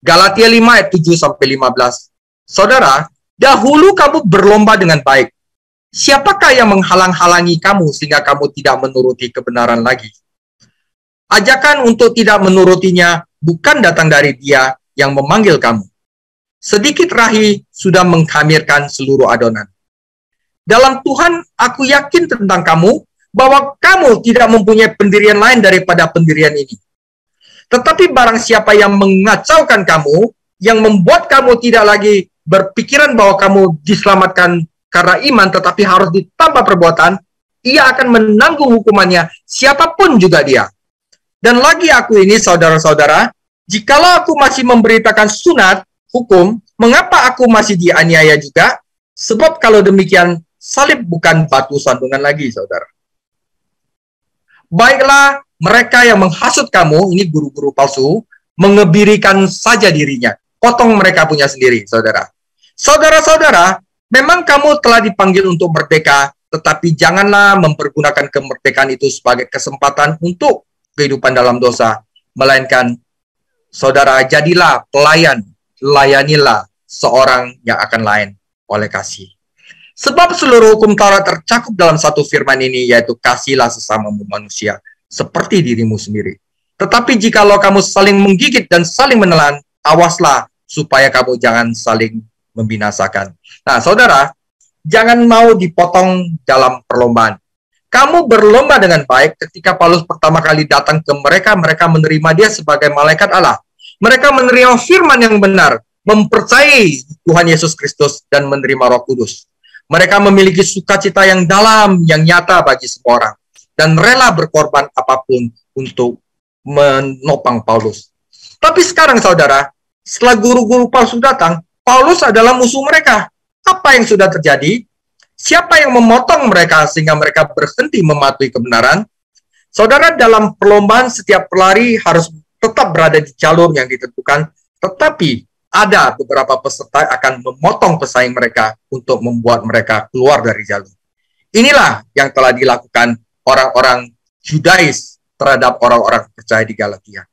Galatia 5 ayat 7-15. Saudara, dahulu kamu berlomba dengan baik. Siapakah yang menghalang-halangi kamu sehingga kamu tidak menuruti kebenaran lagi? Ajakan untuk tidak menurutinya bukan datang dari Dia yang memanggil kamu. Sedikit rahi sudah menghamirkan seluruh adonan. Dalam Tuhan, aku yakin tentang kamu, bahwa kamu tidak mempunyai pendirian lain daripada pendirian ini. Tetapi barang siapa yang mengacaukan kamu, yang membuat kamu tidak lagi berpikiran bahwa kamu diselamatkan karena iman, tetapi harus ditambah perbuatan, ia akan menanggung hukumannya, siapapun juga dia. Dan lagi aku ini, saudara-saudara, jikalau aku masih memberitakan sunat, hukum, mengapa aku masih dianiaya juga? Sebab kalau demikian, salib bukan batu sandungan lagi, saudara. Baiklah, mereka yang menghasut kamu, ini guru-guru palsu, mengebirikan saja dirinya. Potong mereka punya sendiri, saudara. Saudara-saudara, memang kamu telah dipanggil untuk merdeka, tetapi janganlah mempergunakan kemerdekaan itu sebagai kesempatan untuk kehidupan dalam dosa. Melainkan, saudara, jadilah pelayan, layanilah seorang yang akan lain oleh kasih. Sebab seluruh hukum Taurat tercakup dalam satu firman ini, yaitu kasihlah sesamamu manusia, seperti dirimu sendiri. Tetapi jikalau kamu saling menggigit dan saling menelan, awaslah supaya kamu jangan saling membinasakan. Nah, saudara, jangan mau dipotong dalam perlombaan. Kamu berlomba dengan baik. Ketika Paulus pertama kali datang ke mereka, mereka menerima dia sebagai malaikat Allah. Mereka menerima firman yang benar, mempercayai Tuhan Yesus Kristus, dan menerima Roh Kudus. Mereka memiliki sukacita yang dalam, yang nyata bagi semua orang, dan rela berkorban apapun untuk menopang Paulus. Tapi sekarang, saudara, setelah guru-guru palsu datang, Paulus adalah musuh mereka. Apa yang sudah terjadi? Siapa yang memotong mereka sehingga mereka berhenti mematuhi kebenaran? Saudara, dalam perlombaan setiap pelari harus tetap berada di jalur yang ditentukan, tetapi ada beberapa peserta akan memotong pesaing mereka untuk membuat mereka keluar dari jalur. Inilah yang telah dilakukan orang-orang Yudais terhadap orang-orang percaya di Galatia.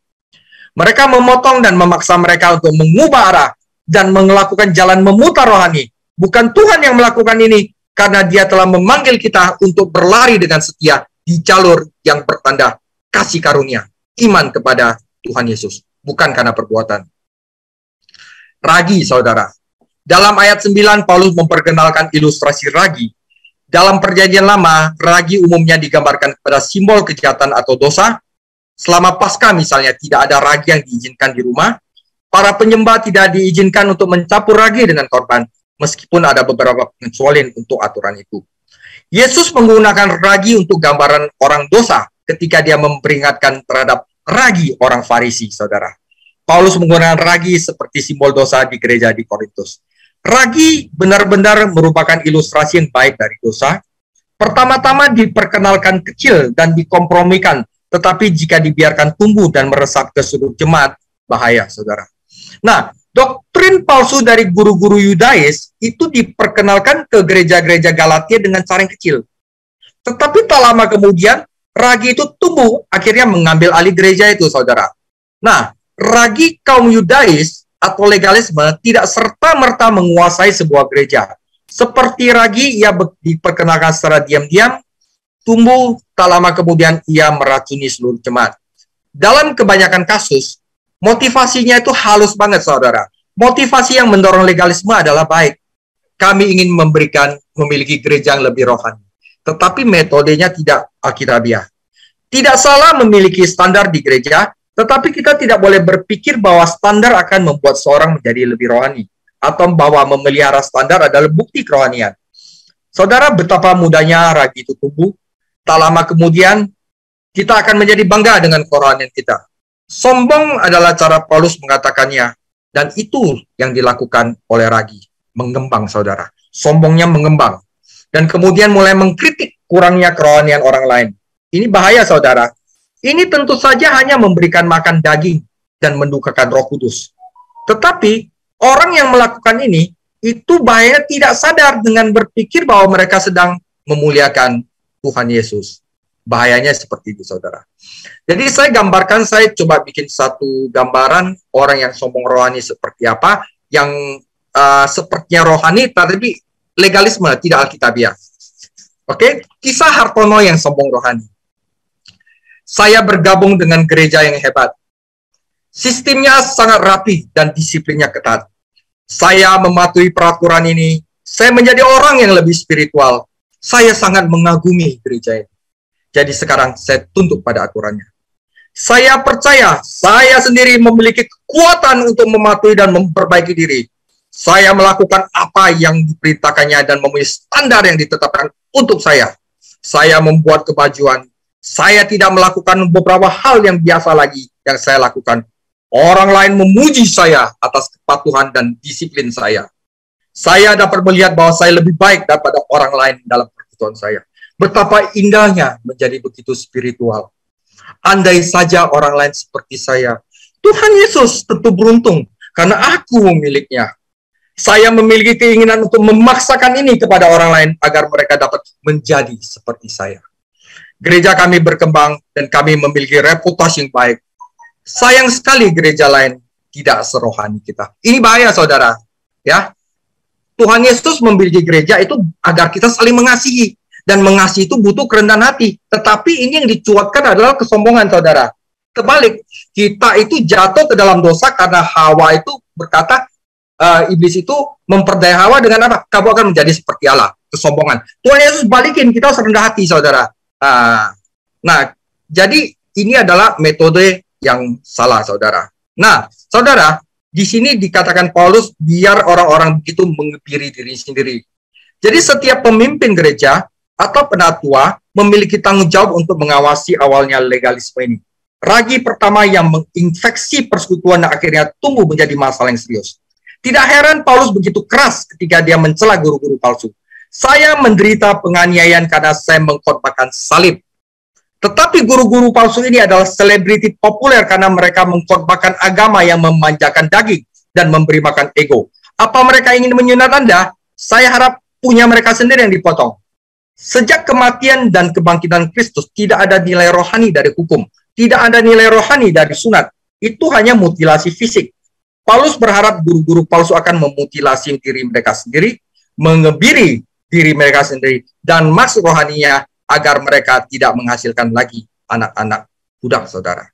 Mereka memotong dan memaksa mereka untuk mengubah arah dan melakukan jalan memutar rohani. Bukan Tuhan yang melakukan ini, karena Dia telah memanggil kita untuk berlari dengan setia di jalur yang bertanda kasih karunia, iman kepada Tuhan Yesus, bukan karena perbuatan. Ragi, saudara. Dalam ayat 9, Paulus memperkenalkan ilustrasi ragi. Dalam perjanjian lama, ragi umumnya digambarkan kepada simbol kejahatan atau dosa. Selama Paskah misalnya, tidak ada ragi yang diizinkan di rumah. Para penyembah tidak diizinkan untuk mencampur ragi dengan korban, meskipun ada beberapa pengecualian untuk aturan itu. Yesus menggunakan ragi untuk gambaran orang dosa ketika dia memperingatkan terhadap ragi orang Farisi, saudara. Paulus menggunakan ragi seperti simbol dosa di gereja di Korintus. Ragi benar-benar merupakan ilustrasi yang baik dari dosa. Pertama-tama diperkenalkan kecil dan dikompromikan, tetapi jika dibiarkan tumbuh dan meresap ke seluruh jemaat, bahaya, saudara. Nah, doktrin palsu dari guru-guru Yudais itu diperkenalkan ke gereja-gereja Galatia dengan cara yang kecil. Tetapi tak lama kemudian, ragi itu tumbuh, akhirnya mengambil alih gereja itu, saudara. Nah, ragi kaum Yudais atau legalisme tidak serta-merta menguasai sebuah gereja. Seperti ragi, ia diperkenalkan secara diam-diam, tumbuh, tak lama kemudian ia meracuni seluruh jemaat. Dalam kebanyakan kasus, motivasinya itu halus banget, saudara. Motivasi yang mendorong legalisme adalah baik. Kami ingin memiliki gereja yang lebih rohani. Tetapi metodenya tidak alkitabiah. Tidak salah memiliki standar di gereja, tetapi kita tidak boleh berpikir bahwa standar akan membuat seorang menjadi lebih rohani, atau bahwa memelihara standar adalah bukti kerohanian. Saudara, betapa mudahnya ragi itu tumbuh. Tak lama kemudian, kita akan menjadi bangga dengan kerohanian kita. Sombong adalah cara Paulus mengatakannya, dan itu yang dilakukan oleh ragi. Mengembang, saudara. Sombongnya mengembang. Dan kemudian mulai mengkritik kurangnya kerohanian orang lain. Ini bahaya, saudara. Ini tentu saja hanya memberikan makan daging dan mendukakan Roh Kudus. Tetapi orang yang melakukan ini, itu bahaya tidak sadar dengan berpikir bahwa mereka sedang memuliakan Tuhan Yesus. Bahayanya seperti itu, saudara. Jadi saya coba bikin satu gambaran orang yang sombong rohani seperti apa, yang sepertinya rohani, tapi legalisme, tidak alkitabiah. Oke, kisah Hartono yang sombong rohani. saya bergabung dengan gereja yang hebat. Sistemnya sangat rapi dan disiplinnya ketat. Saya mematuhi peraturan ini. Saya menjadi orang yang lebih spiritual. Saya sangat mengagumi gereja ini. Jadi sekarang saya tunduk pada aturannya. Saya percaya saya sendiri memiliki kekuatan untuk mematuhi dan memperbaiki diri. Saya melakukan apa yang diperintahkannya dan memenuhi standar yang ditetapkan untuk saya. Saya membuat kemajuan. Saya tidak melakukan beberapa hal yang biasa lagi yang saya lakukan. Orang lain memuji saya atas kepatuhan dan disiplin saya. Saya dapat melihat bahwa saya lebih baik daripada orang lain dalam perbuatan saya. Betapa indahnya menjadi begitu spiritual. Andai saja orang lain seperti saya, Tuhan Yesus tentu beruntung karena aku memilikinya. Saya memiliki keinginan untuk memaksakan ini kepada orang lain agar mereka dapat menjadi seperti saya. Gereja kami berkembang dan kami memiliki reputasi yang baik. Sayang sekali gereja lain tidak serohani kita. Ini bahaya, saudara. Ya, Tuhan Yesus memiliki gereja itu agar kita saling mengasihi. Dan mengasihi itu butuh kerendahan hati. Tetapi ini yang dicuatkan adalah kesombongan, saudara. Kebalik, kita itu jatuh ke dalam dosa karena Hawa itu berkata, iblis itu memperdaya Hawa dengan apa? Kamu akan menjadi seperti Allah. Kesombongan. Tuhan Yesus balikin, kita harus rendah hati, saudara. Nah, jadi ini adalah metode yang salah, saudara. Nah, saudara, di sini dikatakan Paulus biar orang-orang begitu mengebiri diri sendiri. Jadi setiap pemimpin gereja atau penatua memiliki tanggung jawab untuk mengawasi awalnya legalisme ini. Ragi pertama yang menginfeksi persekutuan dan akhirnya tumbuh menjadi masalah yang serius. Tidak heran Paulus begitu keras ketika dia mencela guru-guru palsu. Saya menderita penganiayaan karena saya mengkhotbahkan salib. Tetapi guru-guru palsu ini adalah selebriti populer karena mereka mengkhotbahkan agama yang memanjakan daging dan memberi makan ego. Apa mereka ingin menyunat Anda? Saya harap punya mereka sendiri yang dipotong. Sejak kematian dan kebangkitan Kristus, tidak ada nilai rohani dari hukum. Tidak ada nilai rohani dari sunat. Itu hanya mutilasi fisik. Paulus berharap guru-guru palsu akan memutilasi diri mereka sendiri, mengebiri diri mereka sendiri, dan maksud rohaninya agar mereka tidak menghasilkan lagi anak-anak budak, saudara.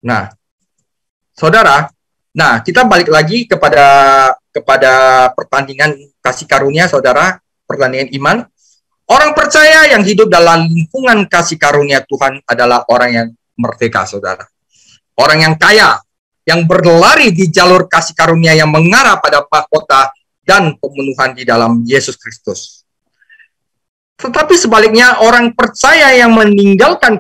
Nah, saudara, kita balik lagi kepada pertandingan kasih karunia, saudara, pertandingan iman. Orang percaya yang hidup dalam lingkungan kasih karunia Tuhan adalah orang yang merdeka, saudara. Orang yang kaya, yang berlari di jalur kasih karunia yang mengarah pada mahkota dan pemenuhan di dalam Yesus Kristus. Tetapi sebaliknya, orang percaya yang meninggalkan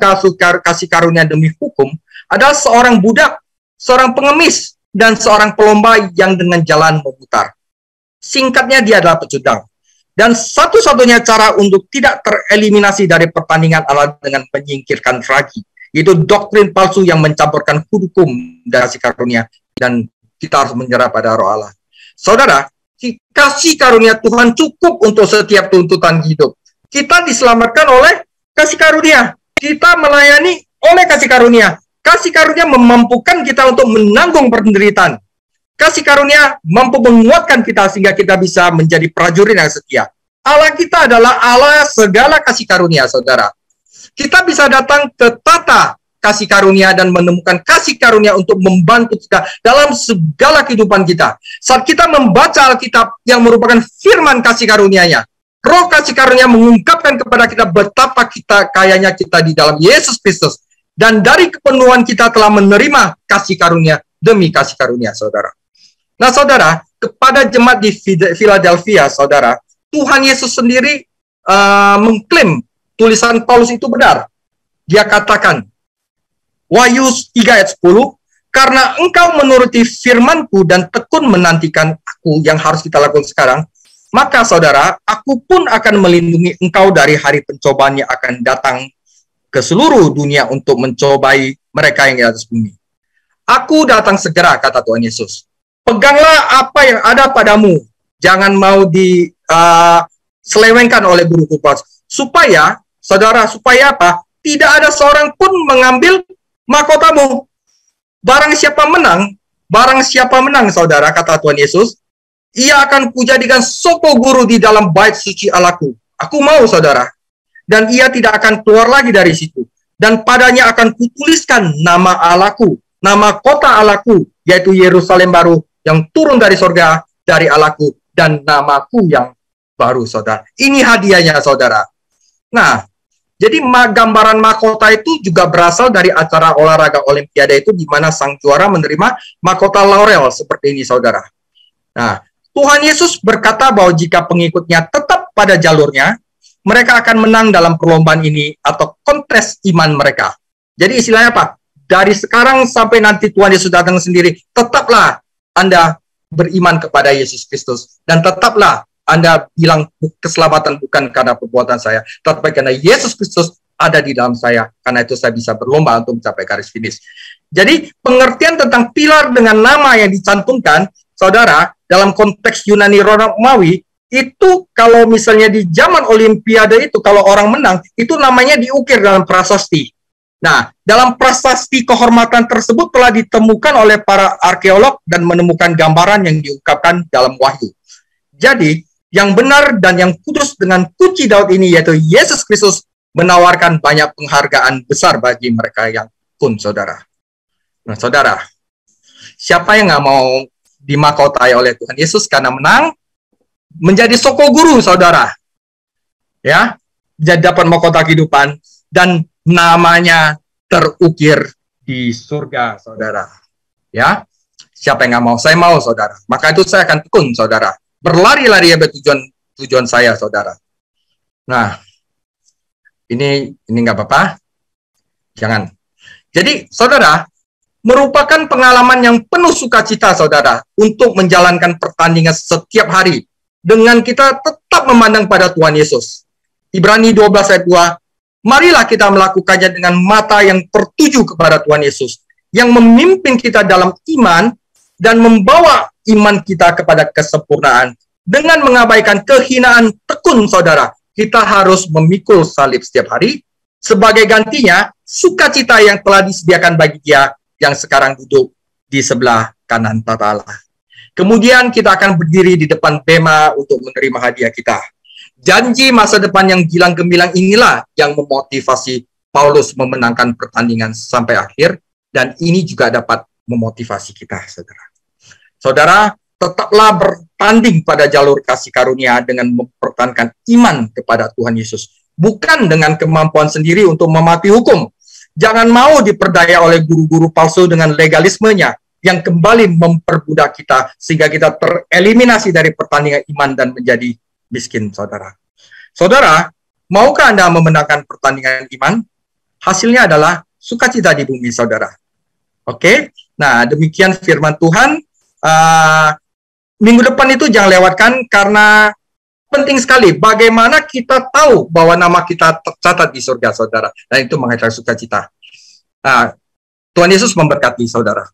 kasih karunia demi hukum adalah seorang budak, seorang pengemis, dan seorang pelomba yang dengan jalan memutar. Singkatnya, dia adalah pecundang. Dan satu-satunya cara untuk tidak tereliminasi dari pertandingan adalah dengan menyingkirkan ragi. Itu doktrin palsu yang mencampurkan hukum dan kasih karunia. Dan kita harus menyerah pada roh Allah. Saudara, kasih karunia Tuhan cukup untuk setiap tuntutan hidup. Kita diselamatkan oleh kasih karunia. Kita melayani oleh kasih karunia. Kasih karunia memampukan kita untuk menanggung penderitaan. Kasih karunia mampu menguatkan kita sehingga kita bisa menjadi prajurit yang setia. Allah kita adalah Allah segala kasih karunia, saudara. Kita bisa datang ke tata kasih karunia dan menemukan kasih karunia untuk membantu kita dalam segala kehidupan kita. Saat kita membaca Alkitab yang merupakan firman kasih karunia-Nya, roh kasih karunia mengungkapkan kepada kita betapa kita kayanya kita di dalam Yesus Kristus. Dan dari kepenuhan kita telah menerima kasih karunia demi kasih karunia, saudara. Nah, saudara, kepada jemaat di Philadelphia, saudara, Tuhan Yesus sendiri mengklaim tulisan Paulus itu benar. Dia katakan, Wahyu 3 ayat 10, karena engkau menuruti firmanku dan tekun menantikan aku yang harus kita lakukan sekarang, maka saudara, aku pun akan melindungi engkau dari hari pencobaan yang akan datang ke seluruh dunia untuk mencobai mereka yang di atas bumi. Aku datang segera, kata Tuhan Yesus. Peganglah apa yang ada padamu. Jangan mau diselewengkan oleh guru palsu. Supaya, saudara, supaya apa? Tidak ada seorang pun mengambil mahkotamu. Barang siapa menang, saudara, kata Tuhan Yesus, ia akan kujadikan soko guru di dalam bait suci Allahku. Aku mau, saudara. Dan ia tidak akan keluar lagi dari situ. dan padanya akan kutuliskan nama Allahku, nama kota Allahku, yaitu Yerusalem baru yang turun dari sorga dari Allahku, dan namaku yang baru, saudara. Ini hadiahnya, saudara. Nah, jadi gambaran mahkota itu juga berasal dari acara olahraga Olimpiade itu, di mana sang juara menerima mahkota laurel seperti ini, saudara. Nah, Tuhan Yesus berkata bahwa jika pengikutnya tetap pada jalurnya, mereka akan menang dalam perlombaan ini atau kontes iman mereka. Jadi istilahnya apa? Dari sekarang sampai nanti Tuhan Yesus datang sendiri, tetaplah Anda beriman kepada Yesus Kristus, dan tetaplah Anda bilang keselamatan bukan karena perbuatan saya, tetapi karena Yesus Kristus ada di dalam saya. Karena itu saya bisa berlomba untuk mencapai garis finish. Jadi pengertian tentang pilar dengan nama yang dicantumkan, saudara, dalam konteks Yunani Romawi, itu kalau misalnya di zaman Olimpiade itu, kalau orang menang, itu namanya diukir dalam prasasti. Nah, dalam prasasti kehormatan tersebut telah ditemukan oleh para arkeolog dan menemukan gambaran yang diungkapkan dalam Wahyu. Jadi, yang benar dan yang kudus dengan kunci Daud ini, yaitu Yesus Kristus, menawarkan banyak penghargaan besar bagi mereka yang kun, saudara. Nah, saudara, siapa yang nggak mau dimahkotai oleh Tuhan Yesus karena menang? Menjadi soko guru, saudara. Ya, jadi dapat mahkota kehidupan, dan namanya terukir di surga, saudara. Ya, siapa yang nggak mau? Saya mau, saudara. Maka itu saya akan tekun, saudara. Berlari-lari ya tujuan saya, saudara. Nah, ini nggak apa-apa. Jangan. Jadi, saudara, merupakan pengalaman yang penuh sukacita, saudara, untuk menjalankan pertandingan setiap hari dengan kita tetap memandang pada Tuhan Yesus. Ibrani 12 ayat 2, marilah kita melakukannya dengan mata yang tertuju kepada Tuhan Yesus, yang memimpin kita dalam iman dan membawa iman kita kepada kesempurnaan. Dengan mengabaikan kehinaan tekun, saudara, kita harus memikul salib setiap hari. Sebagai gantinya, sukacita yang telah disediakan bagi Dia yang sekarang duduk di sebelah kanan tata Allah. Kemudian kita akan berdiri di depan bema untuk menerima hadiah kita. Janji masa depan yang gilang gemilang inilah yang memotivasi Paulus memenangkan pertandingan sampai akhir, dan ini juga dapat memotivasi kita, saudara. Saudara, tetaplah bertanding pada jalur kasih karunia dengan mempertahankan iman kepada Tuhan Yesus, bukan dengan kemampuan sendiri untuk mematuhi hukum. Jangan mau diperdaya oleh guru-guru palsu dengan legalismenya yang kembali memperbudak kita sehingga kita tereliminasi dari pertandingan iman dan menjadi miskin, saudara. Saudara, maukah Anda memenangkan pertandingan iman? Hasilnya adalah sukacita di bumi, saudara. Oke? Nah, demikian firman Tuhan. Minggu depan itu jangan lewatkan, karena penting sekali bagaimana kita tahu bahwa nama kita tercatat di surga, saudara. Dan itu menghasilkan sukacita. Nah, Tuhan Yesus memberkati, saudara.